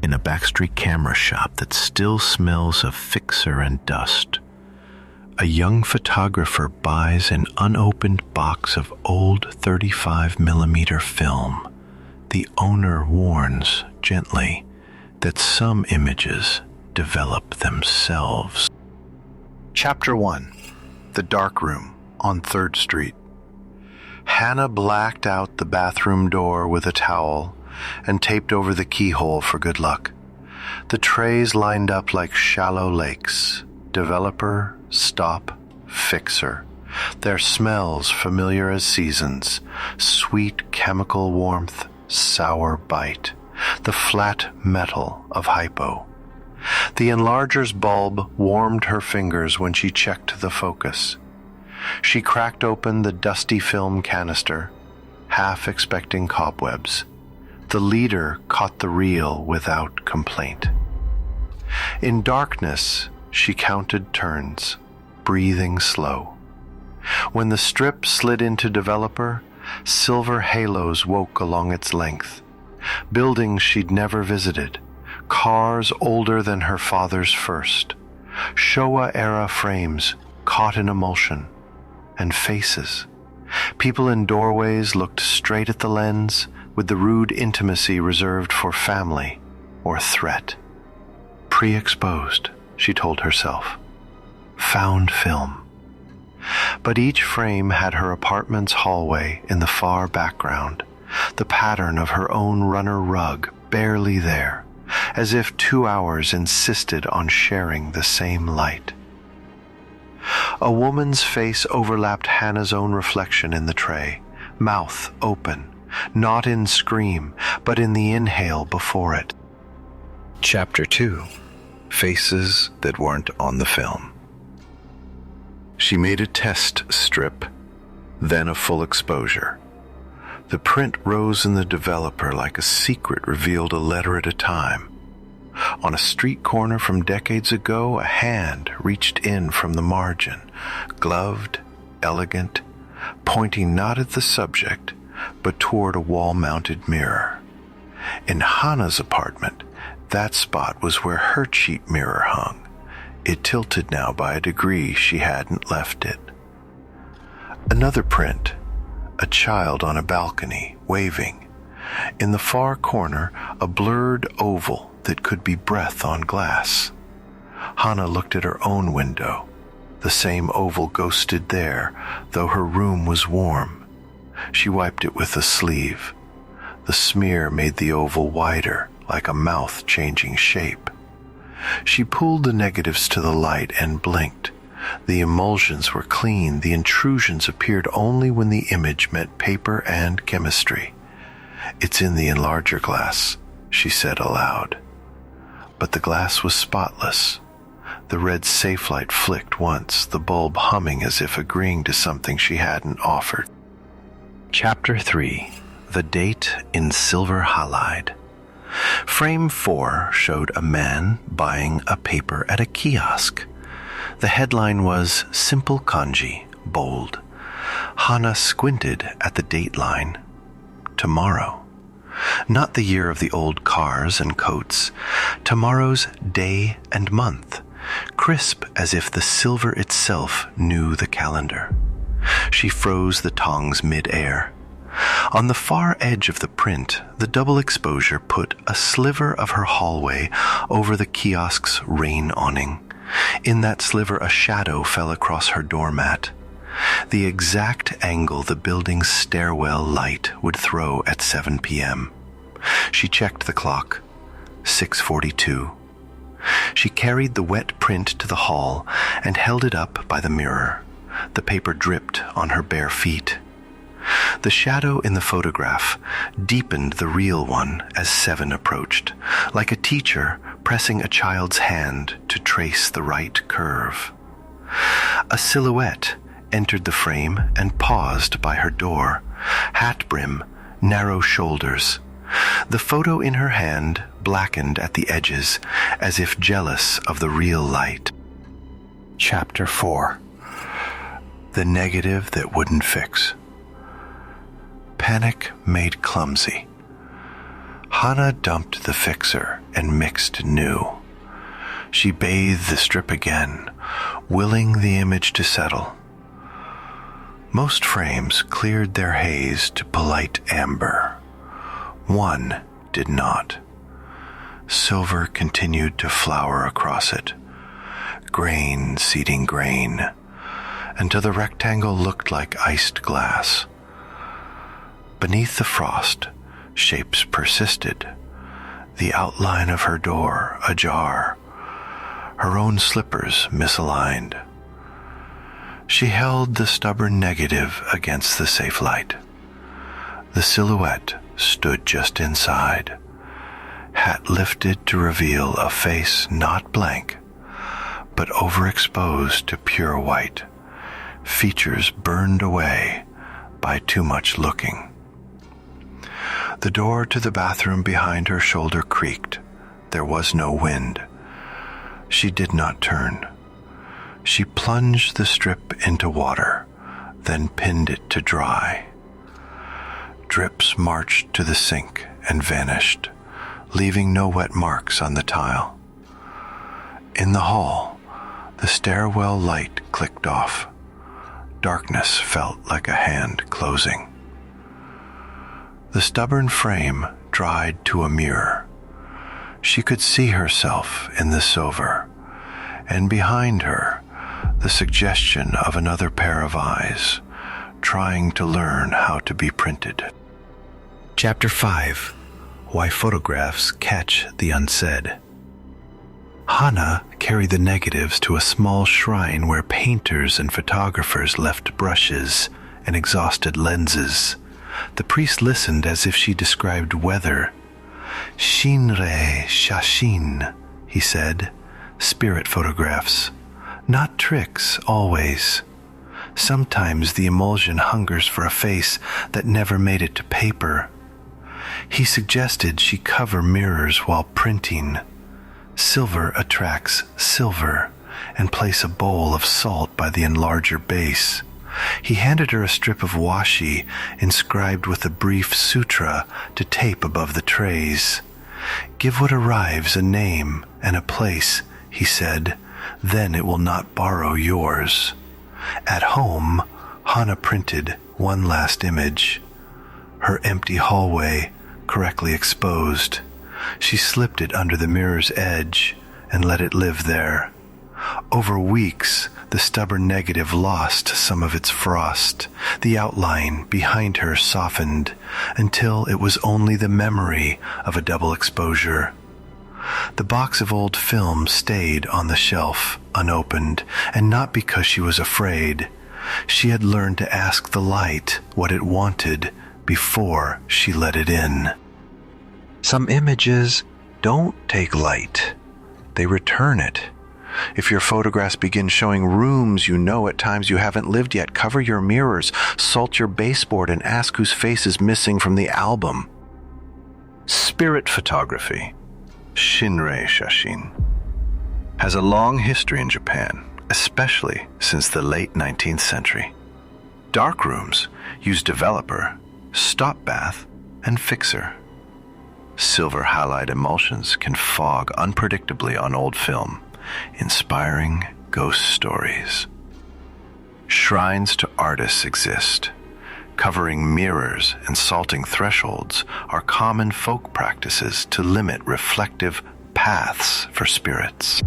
in a backstreet camera shop that still smells of fixer and dust. A young photographer buys an unopened box of old 35mm film. The owner warns gently that some images develop themselves. Chapter 1. The Dark Room on 3rd Street. Hannah blacked out the bathroom door with a towel and taped over the keyhole for good luck. The trays lined up like shallow lakes. Developer, stop, fixer. Their smells familiar as seasons. Sweet chemical warmth, sour bite. The flat metal of hypo. The enlarger's bulb warmed her fingers when she checked the focus. She cracked open the dusty film canister, half expecting cobwebs. The leader caught the reel without complaint. In darkness, she counted turns, breathing slow. When the strip slid into developer, silver halos woke along its length. Buildings she'd never visited, cars older than her father's first, Showa-era frames caught in emulsion, and faces. People in doorways looked straight at the lens with the rude intimacy reserved for family or threat. Pre-exposed, she told herself. Found film. But each frame had her apartment's hallway in the far background, the pattern of her own runner rug barely there, as if 2 hours insisted on sharing the same light. A woman's face overlapped Hannah's own reflection in the tray, mouth open, not in scream, but in the inhale before it. Chapter 2. Faces that weren't on the film. She made a test strip, then a full exposure. The print rose in the developer like a secret revealed a letter at a time. On a street corner from decades ago, a hand reached in from the margin, gloved, elegant, pointing not at the subject, but toward a wall-mounted mirror. In Hannah's apartment, that spot was where her cheap mirror hung. It tilted now by a degree she hadn't left it. Another print, a child on a balcony, waving. In the far corner, a blurred oval that could be breath on glass. Hannah looked at her own window. The same oval ghosted there, though her room was warm. She wiped it with a sleeve. The smear made the oval wider, like a mouth changing shape. She pulled the negatives to the light and blinked. The emulsions were clean. The intrusions appeared only when the image met paper and chemistry. "It's in the enlarger glass," she said aloud. But the glass was spotless. The red safe light flicked once, the bulb humming as if agreeing to something she hadn't offered. Chapter 3. The Date in Silver Halide. Frame 4 showed a man buying a paper at a kiosk. The headline was simple kanji, bold. Hannah squinted at the date line. Tomorrow. Not the year of the old cars and coats. Tomorrow's day and month, crisp as if the silver itself knew the calendar. She froze the tongs mid-air. On the far edge of the print, the double exposure put a sliver of her hallway over the kiosk's rain awning. In that sliver, a shadow fell across her doormat. The exact angle the building's stairwell light would throw at 7 p.m. She checked the clock. 6:42. She carried the wet print to the hall and held it up by the mirror. The paper dripped on her bare feet. The shadow in the photograph deepened the real one as 7 approached, like a teacher pressing a child's hand to trace the right curve. A silhouette entered the frame and paused by her door, hat brim, narrow shoulders. The photo in her hand blackened at the edges, as if jealous of the real light. Chapter 4. The Negative That Wouldn't Fix. Panic made clumsy. Hana dumped the fixer and mixed new. She bathed the strip again, willing the image to settle. Most frames cleared their haze to polite amber. One did not. Silver continued to flower across it, grain seeding grain, until the rectangle looked like iced glass. Beneath the frost, shapes persisted, the outline of her door ajar, her own slippers misaligned. She held the stubborn negative against the safe light. The silhouette stood just inside, hat lifted to reveal a face not blank, but overexposed to pure white, features burned away by too much looking. The door to the bathroom behind her shoulder creaked. There was no wind. She did not turn. She plunged the strip into water, then pinned it to dry. Drips marched to the sink and vanished, leaving no wet marks on the tile. In the hall, the stairwell light clicked off. Darkness felt like a hand closing. The stubborn frame dried to a mirror. She could see herself in the silver, and behind her, the suggestion of another pair of eyes, trying to learn how to be printed. Chapter 5. Why Photographs Catch the Unsaid. Hana carried the negatives to a small shrine where painters and photographers left brushes and exhausted lenses. The priest listened as if she described weather. Shinrei shashin, he said. Spirit photographs. Not tricks, always. Sometimes the emulsion hungers for a face that never made it to paper. He suggested she cover mirrors while printing. Silver attracts silver, and place a bowl of salt by the enlarger base. He handed her a strip of washi inscribed with a brief sutra to tape above the trays. Give what arrives a name and a place, he said, then it will not borrow yours. At home, Hana printed one last image. Her empty hallway, correctly exposed. She slipped it under the mirror's edge and let it live there. Over weeks, the stubborn negative lost some of its frost. The outline behind her softened until it was only the memory of a double exposure. The box of old film stayed on the shelf, unopened, and not because she was afraid. She had learned to ask the light what it wanted before she let it in. Some images don't take light. They return it. If your photographs begin showing rooms you know at times you haven't lived yet, cover your mirrors, salt your baseboard, and ask whose face is missing from the album. Spirit photography, Shinrei Shashin, has a long history in Japan, especially since the late 19th century. Darkrooms use developer, stop bath, and fixer. Silver halide emulsions can fog unpredictably on old film, inspiring ghost stories. Shrines to artists exist. Covering mirrors and salting thresholds are common folk practices to limit reflective paths for spirits.